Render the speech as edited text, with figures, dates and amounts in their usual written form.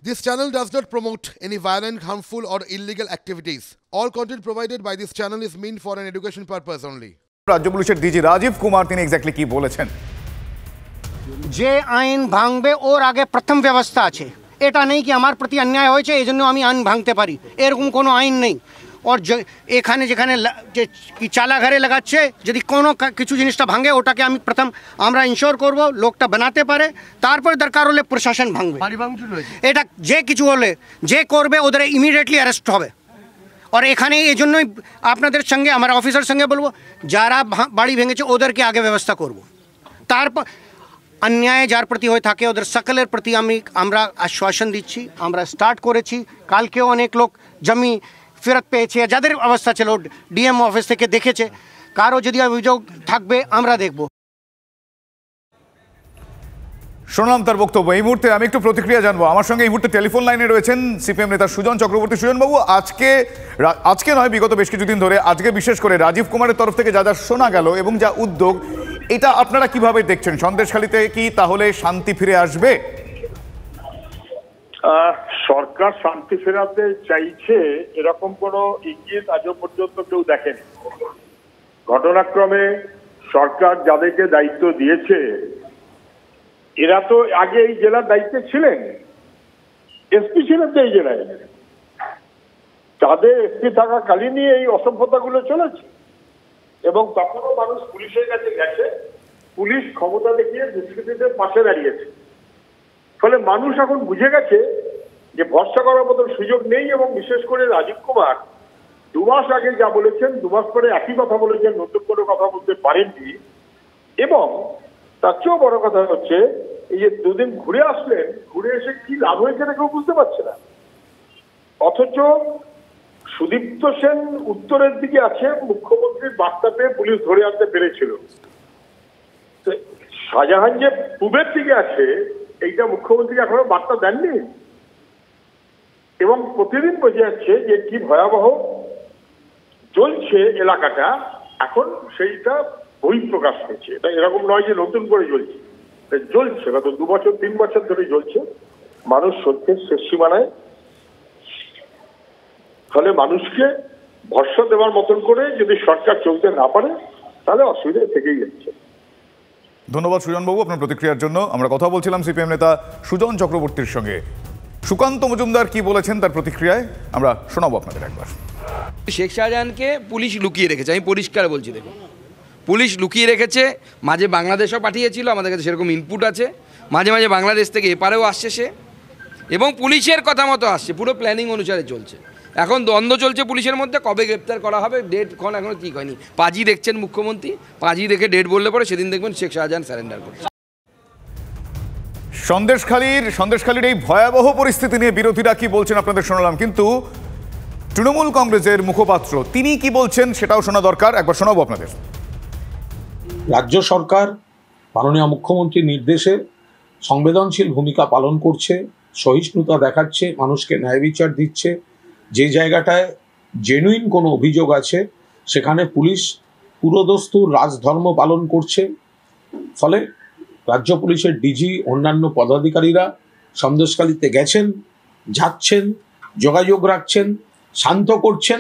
This channel does not promote any violent, harmful, or illegal activities. All content provided by this channel is meant for an education purpose only. রাজ্য পুলিশের DG Rajib Kumar তিনি exactly কি বলেছেন? যে আইন ভাঙবে ওর আগে প্রথম ব্যবস্থা আছে। এটা নেই কি আমার প্রতি অন্যায় হয়েছে এই জন্য আমি আইন ভাঙতে পারি, এরকম কোনো আইন নেই। और এখানে যেখানে যে চালা ঘরে লাগাচ্ছে যদি কোনো কিছু জিনিসটা ভাঙে ওটাকে আমি প্রথম আমরা ইনশোর করব লোকটা বানাতে পারে, তারপরে দরকার হলে প্রশাসন ভাঙবে। এটা যে কিছু হলে যে করবে ওদের ইমিডিয়েটলি অ্যারেস্ট হবে। আর এখানে এই জন্যই আপনাদের সঙ্গে আমার অফিসার সঙ্গে বলবো যারা বাড়ি ভেঙেছে ওদেরকে আগে ব্যবস্থা করব। তারপর अन्याय जार प्रति হয়ে থাকে ওদের সকলের প্রতি আমরা আশ্বাসন দিচ্ছি। আমরা স্টার্ট করেছি, কালকেও অনেক লোক জমি ফেরত পেয়েছে, যাদের অবস্থা ছিল ডিএম অফিস থেকে দেখেছে। কারো যদি অভিযোগ থাকবে আমরা দেখব। শুনলাম তার বক্তব্য। এই মুহূর্তে আমি একটু প্রতিক্রিয়া জানবো। আমার সঙ্গে এই মুহূর্তে টেলিফোন লাইনে রয়েছেন সিপিএম নেতা সুজন চক্রবর্তী। সুজনবাবু, আজকে নয় বিগত বেশ কিছুদিন ধরে আজকে বিশেষ করে রাজীব কুমারের তরফ থেকে যা যা শোনা গেল এবং যা উদ্যোগ, এটা আপনারা কিভাবে দেখছেন? সন্দেশখালীতে কি তাহলে শান্তি ফিরে আসবে? সরকার শান্তি ফেরাতে চাইছে এরকম কোনো ইঙ্গিত আজও পর্যন্ত কেউ দেখেনি। ঘটনাক্রমে সরকার যাদেরকে দায়িত্ব দিয়েছে এরা তো আগে এই জেলার দায়িত্বে ছিলেন, এসপি ছিলেন তো এই জেলায়, তাদের এসপি থাকাকালীনই এই অসভ্যতাগুলো চলেছে এবং তখনও মানুষ পুলিশের কাছে গেছে, পুলিশ ক্ষমতা দেখিয়ে দুষ্কৃতীদের পাশে দাঁড়িয়েছে। ফলে মানুষ এখন বুঝে গেছে যে ভরসা করার মতো সুযোগ নেই এবং বিশেষ করে রাজীব কুমার 2 মাস আগে যা বলেছেন 2 মাস পরে একই কথা বলেছেন, নতুন কোনো কথা বলতে পারেননি। এবং তার চেয়েও বড় কথা হচ্ছে এই যে 2 দিন ঘুরে আসলেন, ঘুরে এসে কি লাভ হয়েছে না কেউ বুঝতে পারছে না। অথচ সুদীপ্ত সেন উত্তরের দিকে আছে, মুখ্যমন্ত্রীর বার্তা পেয়ে পুলিশ ধরে আনতে পেরেছিল। শাহজাহান যে পূবের দিকে আছে এইটা মুখ্যমন্ত্রী এখনো বার্তা দেননি এবং প্রতিদিন বোঝা যাচ্ছে যে কি ভয়াবহ জ্বলছে এলাকাটা। এখন সেইটা বহিঃপ্রকাশ হয়েছে। এটা এরকম নয় যে নতুন করে জ্বলছে, জ্বলছে গত 2 বছর 3 বছর ধরে জ্বলছে। মানুষ সত্যের শেষ সীমানায়। ফলে মানুষকে ভরসা দেওয়ার মতন করে যদি সরকার চলতে না পারে তাহলে অসুবিধা থেকেই যাচ্ছে। ধন্যবাদ সুজনবাবু আপনার প্রতিক্রিয়ার জন্য। আমরা কথা বলছিলাম সিপিএম নেতা সুজন চক্রবর্তীর সঙ্গে। সুকান্ত মজুমদার কি বলেছেন তার প্রতিক্রিয়ায় আমরা শোনাবো আপনাদের একবার। শেখ শাহজাহানকে পুলিশ লুকিয়ে রেখেছে, আমি পরিষ্কার বলছি। দেখুন, পুলিশ লুকিয়ে রেখেছে, মাঝে বাংলাদেশও পাঠিয়েছিল, আমাদের কাছে সেরকম ইনপুট আছে। মাঝে মাঝে বাংলাদেশ থেকে এপারেও আসছে সে, এবং পুলিশের কথা মতো আসছে, পুরো প্ল্যানিং অনুসারে চলছে। এখন দ্বন্দ্ব চলছে পুলিশের মধ্যে, কবে গ্রেপ্তার করা হবে ডেট এখন এখনো ঠিক হয়নি। পাঁজি দেখছেন মুখ্যমন্ত্রী, পাঁজি দেখে ডেট বললে পরে সেদিন দেখবেন শেখ শাহজাহান স্যারেন্ডার করছে। সন্দেশখালীর এই ভয়াবহ পরিস্থিতি নিয়ে বিরোধীরা কি বলছেন আপনাদের শোনালাম, কিন্তু তৃণমূল কংগ্রেসের মুখপাত্র তিনি কি বলছেন সেটাও শোনা দরকার, একবার শোনাবো আপনাদের। রাজ্য সরকার মাননীয় মুখ্যমন্ত্রীর নির্দেশে সংবেদনশীল ভূমিকা পালন করছে, সহিষ্ণুতা দেখাচ্ছে, মানুষকে ন্যায় বিচার দিচ্ছে। যে জায়গাটায় জেনুইন কোনো অভিযোগ আছে সেখানে পুলিশ পুরোদস্তুর রাজধর্ম পালন করছে। ফলে রাজ্য পুলিশের ডিজি অন্যান্য পদাধিকারীরা সন্দেশখালীতে গেছেন, যাচ্ছেন, যোগাযোগ রাখছেন, শান্ত করছেন।